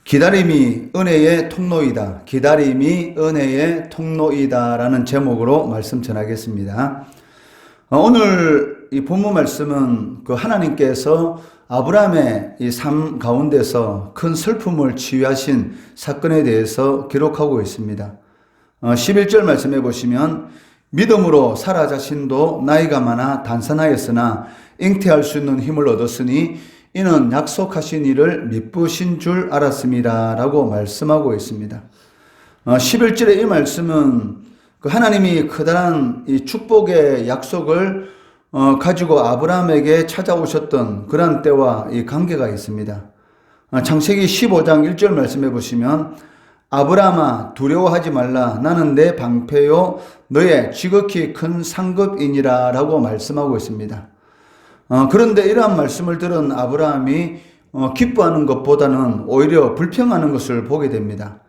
기다림이 은혜의 통로이다. 기다림이 은혜의 통로이다. 라는 제목으로 말씀 전하겠습니다. 오늘 이 본문 말씀은 하나님께서 아브라함의 이 삶 가운데서 큰 슬픔을 치유하신 사건에 대해서 기록하고 있습니다. 11절 말씀해 보시면 믿음으로 사라 자신도 나이가 많아 단산하였으나 잉태할 수 있는 힘을 얻었으니 이는 약속하신 일을 미쁘신 줄 알았습니다. 라고 말씀하고 있습니다. 11절의 이 말씀은 하나님이 커다란 이 축복의 약속을 가지고 아브라함에게 찾아오셨던 그런 때와 이 관계가 있습니다. 창세기 15장 1절 말씀해 보시면 아브라함아 두려워하지 말라 나는 내 방패요 너의 지극히 큰 상급이니라 라고 말씀하고 있습니다. 그런데 이러한 말씀을 들은 아브라함이 기뻐하는 것보다는 오히려 불평하는 것을 보게 됩니다.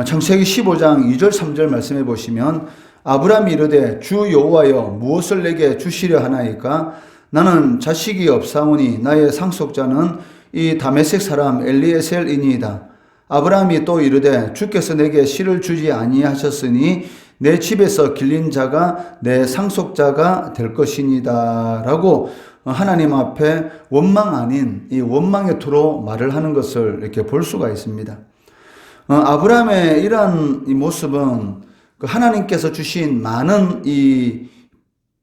창세기 15장 2절 3절 말씀해 보시면 아브라함이 이르되 주 여호와여 무엇을 내게 주시려 하나이까 나는 자식이 없사오니 나의 상속자는 이 다메섹 사람 엘리에셀이니이다. 아브라함이 또 이르되 주께서 내게 씨를 주지 아니하셨으니 내 집에서 길린 자가 내 상속자가 될 것이니다. 라고 하나님 앞에 원망 아닌 이 원망의 투로 말을 하는 것을 이렇게 볼 수가 있습니다. 아브라함의 이러한 이 모습은 하나님께서 주신 많은 이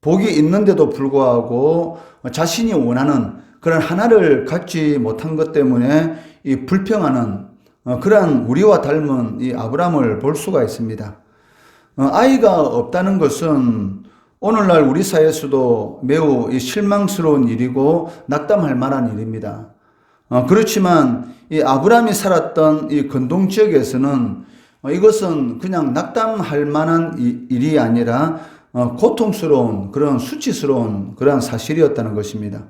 복이 있는데도 불구하고 자신이 원하는 그런 하나를 갖지 못한 것 때문에 이 불평하는 그러한 우리와 닮은 이 아브라함을 볼 수가 있습니다. 아이가 없다는 것은 오늘날 우리 사회에서도 매우 실망스러운 일이고 낙담할 만한 일입니다. 그렇지만 이 아브라함이 살았던 이 근동 지역에서는 이것은 그냥 낙담할 만한 일이 아니라 고통스러운 그런 수치스러운 그런 사실이었다는 것입니다.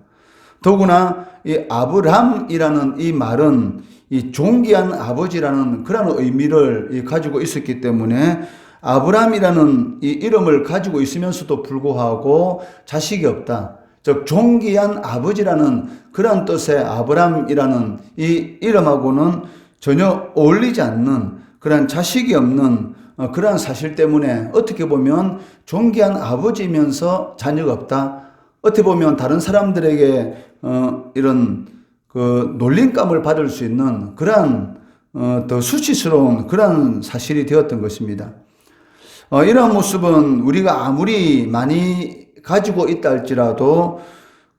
더구나 이 아브람이라는 이 말은 이 존귀한 아버지라는 그런 의미를 가지고 있었기 때문에 아브람이라는 이 이름을 가지고 있으면서도 불구하고 자식이 없다. 즉 존귀한 아버지라는 그런 뜻의 아브람이라는 이 이름하고는 전혀 어울리지 않는 그런 자식이 없는 그러한 사실 때문에 어떻게 보면 존귀한 아버지면서 자녀가 없다. 어떻게 보면 다른 사람들에게 이런 놀림감을 받을 수 있는 그러한 더 수치스러운 그러한 사실이 되었던 것입니다. 이러한 모습은 우리가 아무리 많이 가지고 있다 할지라도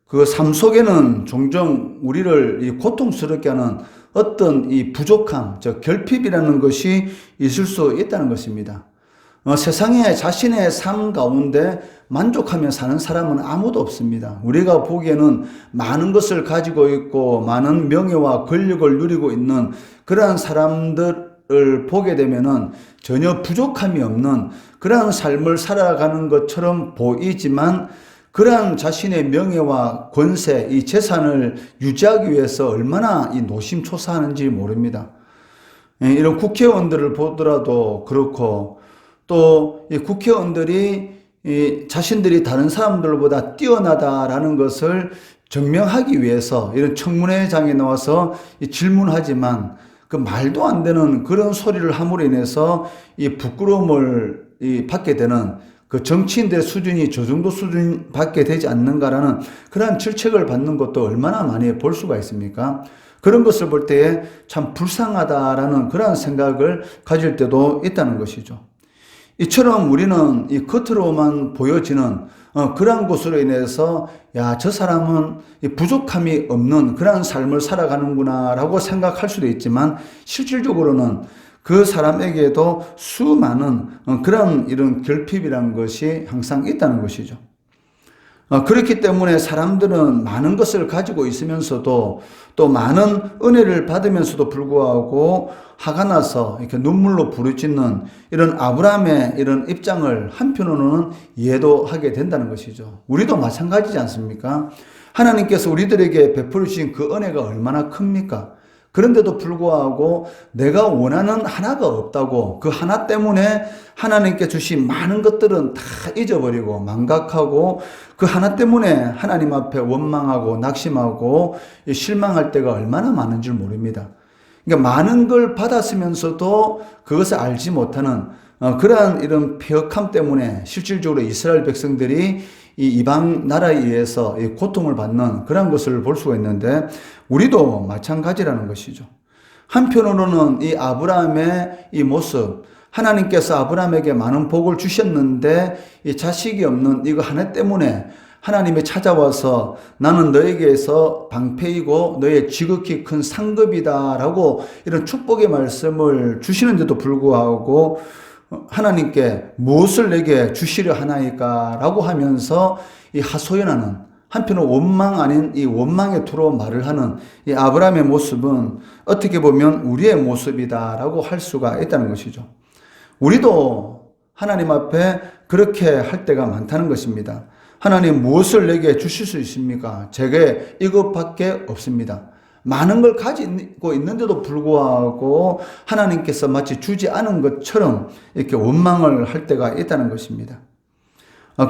그 삶 속에는 종종 우리를 고통스럽게 하는 어떤 이 부족함, 즉 결핍이라는 것이 있을 수 있다는 것입니다. 세상에 자신의 삶 가운데 만족하며 사는 사람은 아무도 없습니다. 우리가 보기에는 많은 것을 가지고 있고 많은 명예와 권력을 누리고 있는 그러한 사람들을 보게 되면은 전혀 부족함이 없는 그러한 삶을 살아가는 것처럼 보이지만 그러한 자신의 명예와 권세, 이 재산을 유지하기 위해서 얼마나 이 노심초사하는지 모릅니다. 이런 국회의원들을 보더라도 그렇고 또 이 국회의원들이 이 자신들이 다른 사람들보다 뛰어나다라는 것을 증명하기 위해서 이런 청문회장에 나와서 질문하지만 그 말도 안 되는 그런 소리를 함으로 인해서 이 부끄러움을 받게 되는 그 정치인들의 수준이 저 정도 수준 받게 되지 않는가라는 그러한 질책을 받는 것도 얼마나 많이 볼 수가 있습니까? 그런 것을 볼 때에 참 불쌍하다라는 그러한 생각을 가질 때도 있다는 것이죠. 이처럼 우리는 이 겉으로만 보여지는 그러한 것으로 인해서 야, 저 사람은 부족함이 없는 그러한 삶을 살아가는구나 라고 생각할 수도 있지만 실질적으로는 그 사람에게도 수많은 그런 이런 결핍이라는 것이 항상 있다는 것이죠. 그렇기 때문에 사람들은 많은 것을 가지고 있으면서도 또 많은 은혜를 받으면서도 불구하고 화가 나서 이렇게 눈물로 부르짖는 이런 아브라함의 이런 입장을 한편으로는 이해도 하게 된다는 것이죠. 우리도 마찬가지지 않습니까? 하나님께서 우리들에게 베풀어 주신 그 은혜가 얼마나 큽니까? 그런데도 불구하고 내가 원하는 하나가 없다고 그 하나 때문에 하나님께 주신 많은 것들은 다 잊어버리고 망각하고 그 하나 때문에 하나님 앞에 원망하고 낙심하고 실망할 때가 얼마나 많은 줄 모릅니다. 그러니까 많은 걸 받았으면서도 그것을 알지 못하는 그러한 이런 폐역함 때문에 실질적으로 이스라엘 백성들이 이 이방 나라에 의해서 이 고통을 받는 그런 것을 볼 수가 있는데 우리도 마찬가지라는 것이죠. 한편으로는 이 아브라함의 이 모습, 하나님께서 아브라함에게 많은 복을 주셨는데 이 자식이 없는 이거 하나 때문에 하나님이 찾아와서 나는 너에게서 방패이고 너의 지극히 큰 상급이다라고 이런 축복의 말씀을 주시는데도 불구하고 하나님께 무엇을 내게 주시려 하나이까 라고 하면서 이 하소연하는, 한편으로 원망 아닌 이 원망의 투로 말을 하는 이 아브라함의 모습은 어떻게 보면 우리의 모습이다라고 할 수가 있다는 것이죠. 우리도 하나님 앞에 그렇게 할 때가 많다는 것입니다. 하나님 무엇을 내게 주실 수 있습니까? 제게 이것밖에 없습니다. 많은 걸 가지고 있는데도 불구하고 하나님께서 마치 주지 않은 것처럼 이렇게 원망을 할 때가 있다는 것입니다.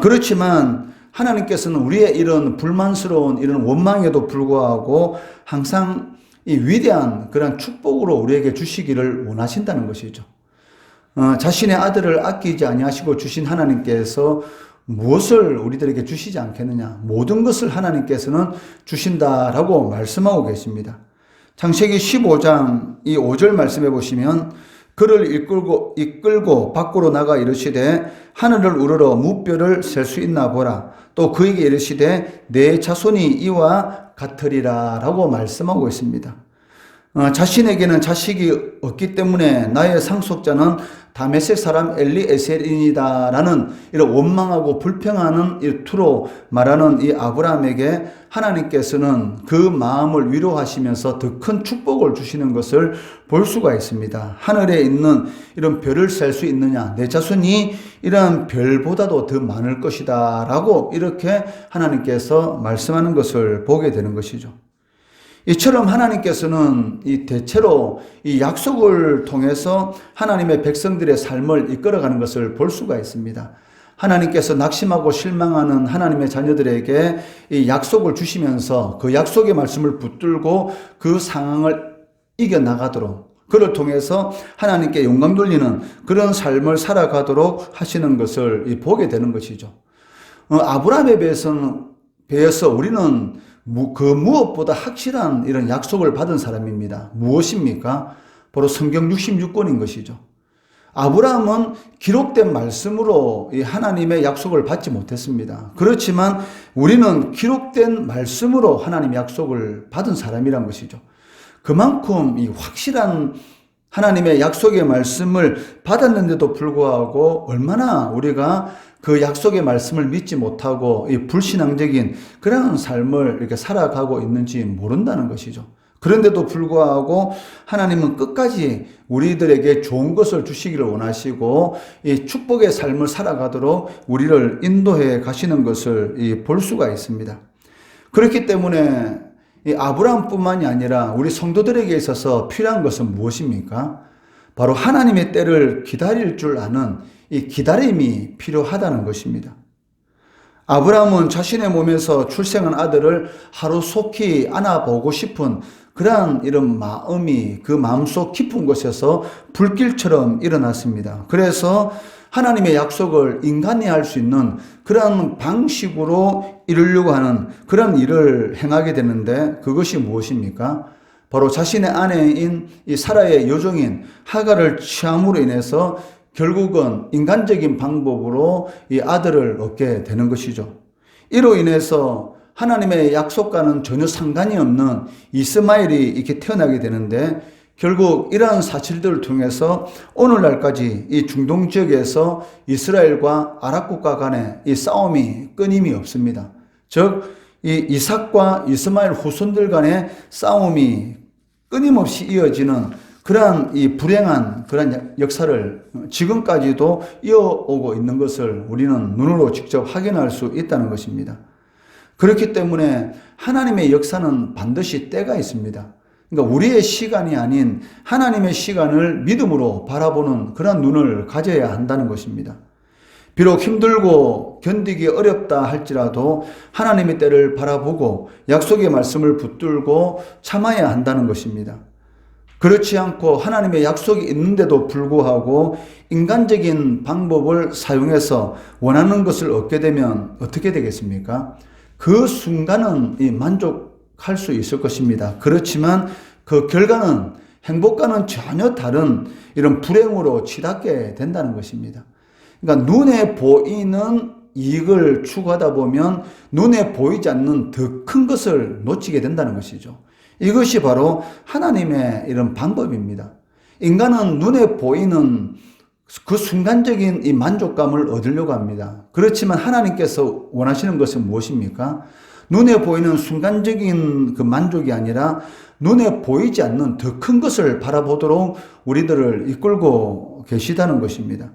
그렇지만 하나님께서는 우리의 이런 불만스러운 이런 원망에도 불구하고 항상 이 위대한 그런 축복으로 우리에게 주시기를 원하신다는 것이죠. 자신의 아들을 아끼지 아니하시고 주신 하나님께서 무엇을 우리들에게 주시지 않겠느냐? 모든 것을 하나님께서는 주신다라고 말씀하고 계십니다. 창세기 15장 이 5절 말씀해 보시면 그를 이끌고 밖으로 나가 이르시되 하늘을 우러러 무뼈를 셀 수 있나 보라. 또 그에게 이르시되 내 자손이 이와 같으리라 라고 말씀하고 있습니다. 자신에게는 자식이 없기 때문에 나의 상속자는 다메섹 사람 엘리에셀인이다 라는 이런 원망하고 불평하는 이 투로 말하는 이 아브라함에게 하나님께서는 그 마음을 위로하시면서 더 큰 축복을 주시는 것을 볼 수가 있습니다. 하늘에 있는 이런 별을 셀 수 있느냐? 내 자손이 이런 별보다도 더 많을 것이다 라고 이렇게 하나님께서 말씀하는 것을 보게 되는 것이죠. 이처럼 하나님께서는 이 대체로 이 약속을 통해서 하나님의 백성들의 삶을 이끌어가는 것을 볼 수가 있습니다. 하나님께서 낙심하고 실망하는 하나님의 자녀들에게 이 약속을 주시면서 그 약속의 말씀을 붙들고 그 상황을 이겨나가도록 그를 통해서 하나님께 영광 돌리는 그런 삶을 살아가도록 하시는 것을 보게 되는 것이죠. 아브라함에 비해서 우리는 그 무엇보다 확실한 이런 약속을 받은 사람입니다. 무엇입니까? 바로 성경 66권인 것이죠. 아브라함은 기록된 말씀으로 하나님의 약속을 받지 못했습니다. 그렇지만 우리는 기록된 말씀으로 하나님의 약속을 받은 사람이란 것이죠. 그만큼 이 확실한 하나님의 약속의 말씀을 받았는데도 불구하고 얼마나 우리가 그 약속의 말씀을 믿지 못하고 이 불신앙적인 그런 삶을 이렇게 살아가고 있는지 모른다는 것이죠. 그런데도 불구하고 하나님은 끝까지 우리들에게 좋은 것을 주시기를 원하시고 이 축복의 삶을 살아가도록 우리를 인도해 가시는 것을 볼 수가 있습니다. 그렇기 때문에 이 아브라함뿐만이 아니라 우리 성도들에게 있어서 필요한 것은 무엇입니까? 바로 하나님의 때를 기다릴 줄 아는 이 기다림이 필요하다는 것입니다. 아브라함은 자신의 몸에서 출생한 아들을 하루속히 안아보고 싶은 그러한 이런 마음이 그 마음속 깊은 곳에서 불길처럼 일어났습니다. 그래서 하나님의 약속을 인간이 할 수 있는 그런 방식으로 이루려고 하는 그런 일을 행하게 되는데 그것이 무엇입니까? 바로 자신의 아내인 이 사라의 여종인 하갈을 취함으로 인해서 결국은 인간적인 방법으로 이 아들을 얻게 되는 것이죠. 이로 인해서 하나님의 약속과는 전혀 상관이 없는 이스마엘이 이렇게 태어나게 되는데 결국 이러한 사실들을 통해서 오늘날까지 이 중동 지역에서 이스라엘과 아랍 국가 간의 이 싸움이 끊임이 없습니다. 즉, 이 이삭과 이스마엘 후손들 간의 싸움이 끊임없이 이어지는 그러한 이 불행한 그런 역사를 지금까지도 이어오고 있는 것을 우리는 눈으로 직접 확인할 수 있다는 것입니다. 그렇기 때문에 하나님의 역사는 반드시 때가 있습니다. 그러니까 우리의 시간이 아닌 하나님의 시간을 믿음으로 바라보는 그런 눈을 가져야 한다는 것입니다. 비록 힘들고 견디기 어렵다 할지라도 하나님의 때를 바라보고 약속의 말씀을 붙들고 참아야 한다는 것입니다. 그렇지 않고 하나님의 약속이 있는데도 불구하고 인간적인 방법을 사용해서 원하는 것을 얻게 되면 어떻게 되겠습니까? 그 순간은 만족할 수 있을 것입니다. 그렇지만 그 결과는 행복과는 전혀 다른 이런 불행으로 치닫게 된다는 것입니다. 그러니까 눈에 보이는 이익을 추구하다 보면 눈에 보이지 않는 더 큰 것을 놓치게 된다는 것이죠. 이것이 바로 하나님의 이런 방법입니다. 인간은 눈에 보이는 그 순간적인 이 만족감을 얻으려고 합니다. 그렇지만 하나님께서 원하시는 것은 무엇입니까? 눈에 보이는 순간적인 그 만족이 아니라 눈에 보이지 않는 더 큰 것을 바라보도록 우리들을 이끌고 계시다는 것입니다.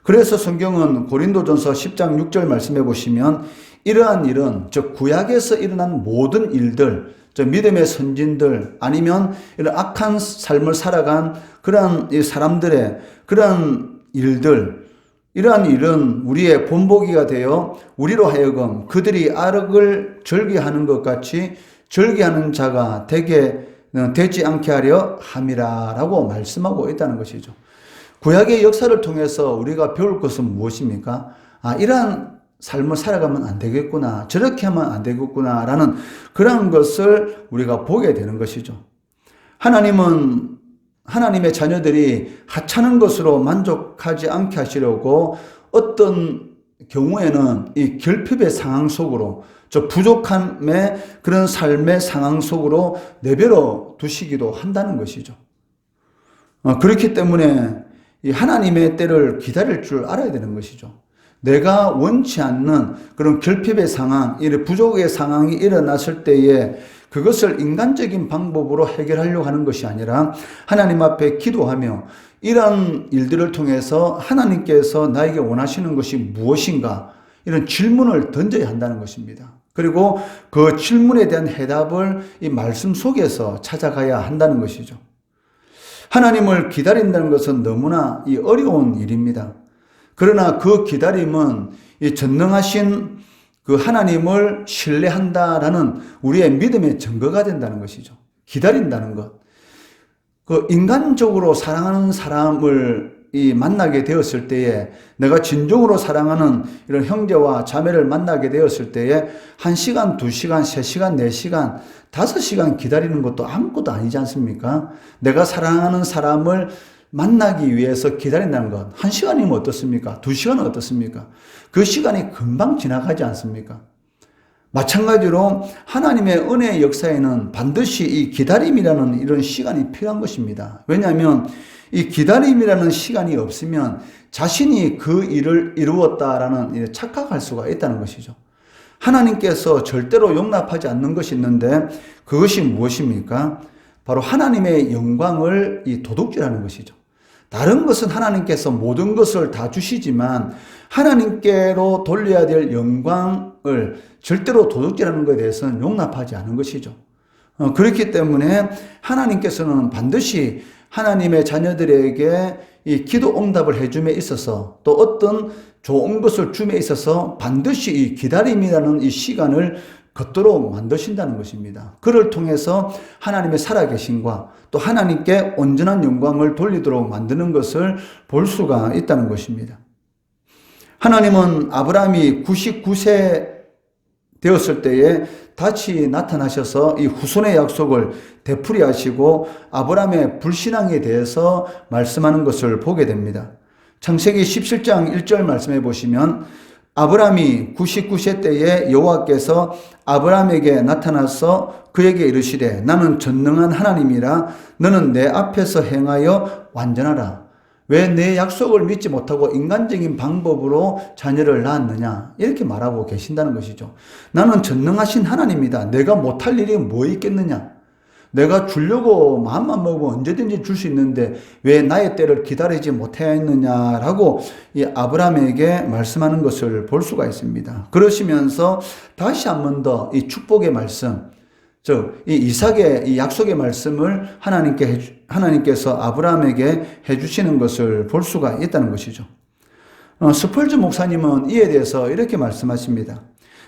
그래서 성경은 고린도전서 10장 6절 말씀해 보시면 이러한 일은 즉 구약에서 일어난 모든 일들, 믿음의 선진들 아니면 이런 악한 삶을 살아간 그러한 사람들의 그러한 일들, 이러한 일은 우리의 본보기가 되어 우리로 하여금 그들이 악을 절개하는 것 같이 절개하는 자가 되지 않게 하려 함이라라고 말씀하고 있다는 것이죠. 구약의 역사를 통해서 우리가 배울 것은 무엇입니까? 이러한 삶을 살아가면 안 되겠구나, 저렇게 하면 안 되겠구나 라는 그런 것을 우리가 보게 되는 것이죠. 하나님은 하나님의 자녀들이 하찮은 것으로 만족하지 않게 하시려고 어떤 경우에는 이 결핍의 상황 속으로, 부족함의 그런 삶의 상황 속으로 내버려 두시기도 한다는 것이죠. 그렇기 때문에 이 하나님의 때를 기다릴 줄 알아야 되는 것이죠. 내가 원치 않는 그런 결핍의 상황, 이런 부족의 상황이 일어났을 때에 그것을 인간적인 방법으로 해결하려고 하는 것이 아니라 하나님 앞에 기도하며 이런 일들을 통해서 하나님께서 나에게 원하시는 것이 무엇인가 이런 질문을 던져야 한다는 것입니다. 그리고 그 질문에 대한 해답을 이 말씀 속에서 찾아가야 한다는 것이죠. 하나님을 기다린다는 것은 너무나 어려운 일입니다. 그러나 그 기다림은 이 전능하신 그 하나님을 신뢰한다라는 우리의 믿음의 증거가 된다는 것이죠. 기다린다는 것. 그 인간적으로 사랑하는 사람을 만나게 되었을 때에, 내가 진정으로 사랑하는 이런 형제와 자매를 만나게 되었을 때에 1시간, 2시간, 3시간, 4시간, 5시간 기다리는 것도 아무것도 아니지 않습니까? 내가 사랑하는 사람을 만나기 위해서 기다린다는 것. 1시간이면 어떻습니까? 2시간은 어떻습니까? 그 시간이 금방 지나가지 않습니까? 마찬가지로 하나님의 은혜의 역사에는 반드시 이 기다림이라는 이런 시간이 필요한 것입니다. 왜냐하면 이 기다림이라는 시간이 없으면 자신이 그 일을 이루었다라는 착각할 수가 있다는 것이죠. 하나님께서 절대로 용납하지 않는 것이 있는데 그것이 무엇입니까? 바로 하나님의 영광을 도둑질하는 것이죠. 다른 것은 하나님께서 모든 것을 다 주시지만 하나님께로 돌려야 될 영광을 절대로 도둑질하는 것에 대해서는 용납하지 않은 것이죠. 그렇기 때문에 하나님께서는 반드시 하나님의 자녀들에게 이 기도 응답을 해줌에 있어서 또 어떤 좋은 것을 줌에 있어서 반드시 이 기다림이라는 이 시간을 걷도록 만드신다는 것입니다. 그를 통해서 하나님의 살아계심과 또 하나님께 온전한 영광을 돌리도록 만드는 것을 볼 수가 있다는 것입니다. 하나님은 아브라함이 99세 되었을 때에 다시 나타나셔서 이 후손의 약속을 되풀이하시고 아브라함의 불신앙에 대해서 말씀하는 것을 보게 됩니다. 창세기 17장 1절 말씀해 보시면 아브라함이 99세 때에 여호와께서 아브라함에게 나타나서 그에게 이르시되 나는 전능한 하나님이라 너는 내 앞에서 행하여 완전하라. 왜 내 약속을 믿지 못하고 인간적인 방법으로 자녀를 낳았느냐 이렇게 말하고 계신다는 것이죠. 나는 전능하신 하나님이다. 내가 못할 일이 뭐 있겠느냐. 내가 주려고 마음만 먹으면 언제든지 줄 수 있는데 왜 나의 때를 기다리지 못했느냐라고 이 아브라함에게 말씀하는 것을 볼 수가 있습니다. 그러시면서 다시 한 번 더 이 축복의 말씀, 즉 이 이삭의 이 약속의 말씀을 하나님께서 아브라함에게 해주시는 것을 볼 수가 있다는 것이죠. 스펄즈 목사님은 이에 대해서 이렇게 말씀하십니다.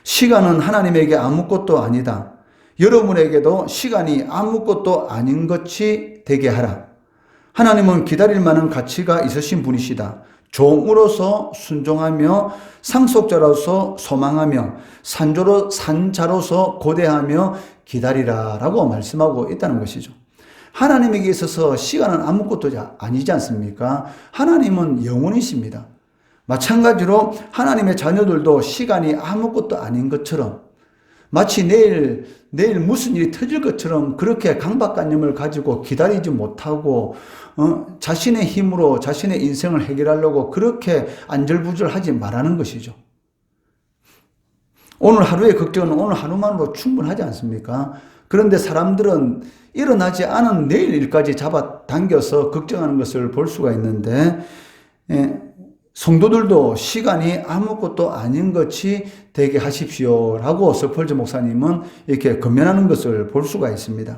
시간은 하나님에게 아무것도 아니다. 여러분에게도 시간이 아무것도 아닌 것이 되게 하라. 하나님은 기다릴 만한 가치가 있으신 분이시다. 종으로서 순종하며 상속자로서 소망하며 산자로서 고대하며 기다리라 라고 말씀하고 있다는 것이죠. 하나님에게 있어서 시간은 아무것도 아니지 않습니까? 하나님은 영원이십니다. 마찬가지로 하나님의 자녀들도 시간이 아무것도 아닌 것처럼 마치 내일 무슨 일이 터질 것처럼 그렇게 강박관념을 가지고 기다리지 못하고 자신의 힘으로 자신의 인생을 해결하려고 그렇게 안절부절하지 말라는 것이죠. 오늘 하루의 걱정은 오늘 하루만으로 충분하지 않습니까? 그런데 사람들은 일어나지 않은 내일 일까지 잡아당겨서 걱정하는 것을 볼 수가 있는데 성도들도 시간이 아무것도 아닌 것이 되게 하십시오라고 서펄즈 목사님은 이렇게 권면하는 것을 볼 수가 있습니다.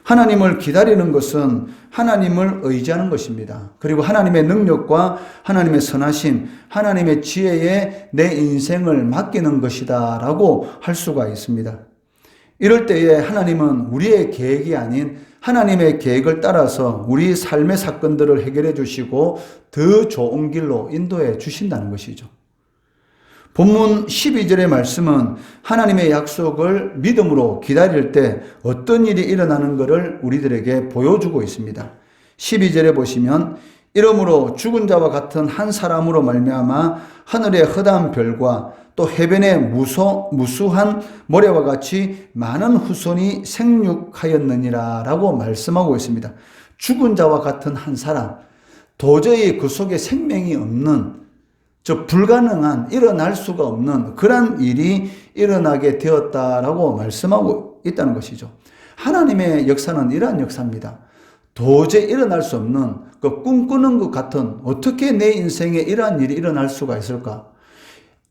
하나님을 기다리는 것은 하나님을 의지하는 것입니다. 그리고 하나님의 능력과 하나님의 선하심, 하나님의 지혜에 내 인생을 맡기는 것이다 라고 할 수가 있습니다. 이럴 때에 하나님은 우리의 계획이 아닌 하나님의 계획을 따라서 우리 삶의 사건들을 해결해 주시고 더 좋은 길로 인도해 주신다는 것이죠. 본문 12절의 말씀은 하나님의 약속을 믿음으로 기다릴 때 어떤 일이 일어나는 것을 우리들에게 보여주고 있습니다. 12절에 보시면 이러므로 죽은 자와 같은 한 사람으로 말미암아 하늘의 허다한 별과 또 해변의 무수한 모래와 같이 많은 후손이 생육하였느니라 라고 말씀하고 있습니다. 죽은 자와 같은 한 사람, 도저히 그 속에 생명이 없는, 불가능한, 일어날 수가 없는 그런 일이 일어나게 되었다라고 말씀하고 있다는 것이죠. 하나님의 역사는 이러한 역사입니다. 도저히 일어날 수 없는, 꿈꾸는 것 같은, 어떻게 내 인생에 이러한 일이 일어날 수가 있을까?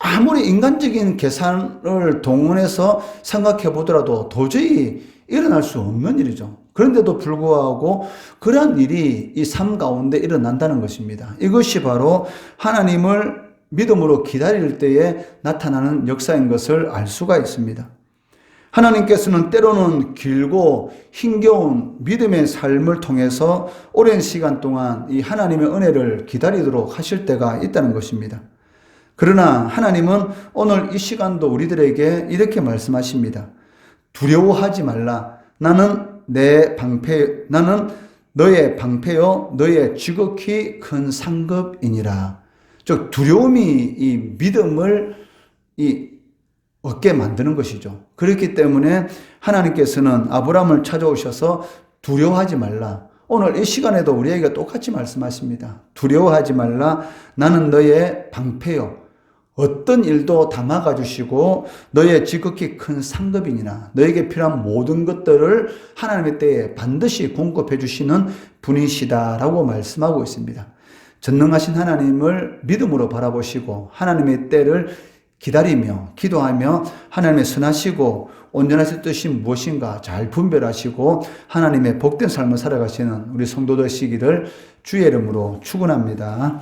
아무리 인간적인 계산을 동원해서 생각해 보더라도 도저히 일어날 수 없는 일이죠. 그런데도 불구하고 그러한 일이 이 삶 가운데 일어난다는 것입니다. 이것이 바로 하나님을 믿음으로 기다릴 때에 나타나는 역사인 것을 알 수가 있습니다. 하나님께서는 때로는 길고 힘겨운 믿음의 삶을 통해서 오랜 시간 동안 이 하나님의 은혜를 기다리도록 하실 때가 있다는 것입니다. 그러나 하나님은 오늘 이 시간도 우리들에게 이렇게 말씀하십니다. 두려워하지 말라. 나는 너의 방패요 너의 지극히 큰 상급이니라. 즉 두려움이 이 믿음을 얻게 만드는 것이죠. 그렇기 때문에 하나님께서는 아브라함을 찾아오셔서 두려워하지 말라. 오늘 이 시간에도 우리에게 똑같이 말씀하십니다. 두려워하지 말라. 나는 너의 방패요. 어떤 일도 다 막아주시고 너의 지극히 큰 상급이니라. 너에게 필요한 모든 것들을 하나님의 때에 반드시 공급해 주시는 분이시다라고 말씀하고 있습니다. 전능하신 하나님을 믿음으로 바라보시고 하나님의 때를 기다리며 기도하며 하나님의 선하시고 온전하신 뜻이 무엇인가 잘 분별하시고 하나님의 복된 삶을 살아가시는 우리 성도 되시기를 주의 이름으로 축원합니다.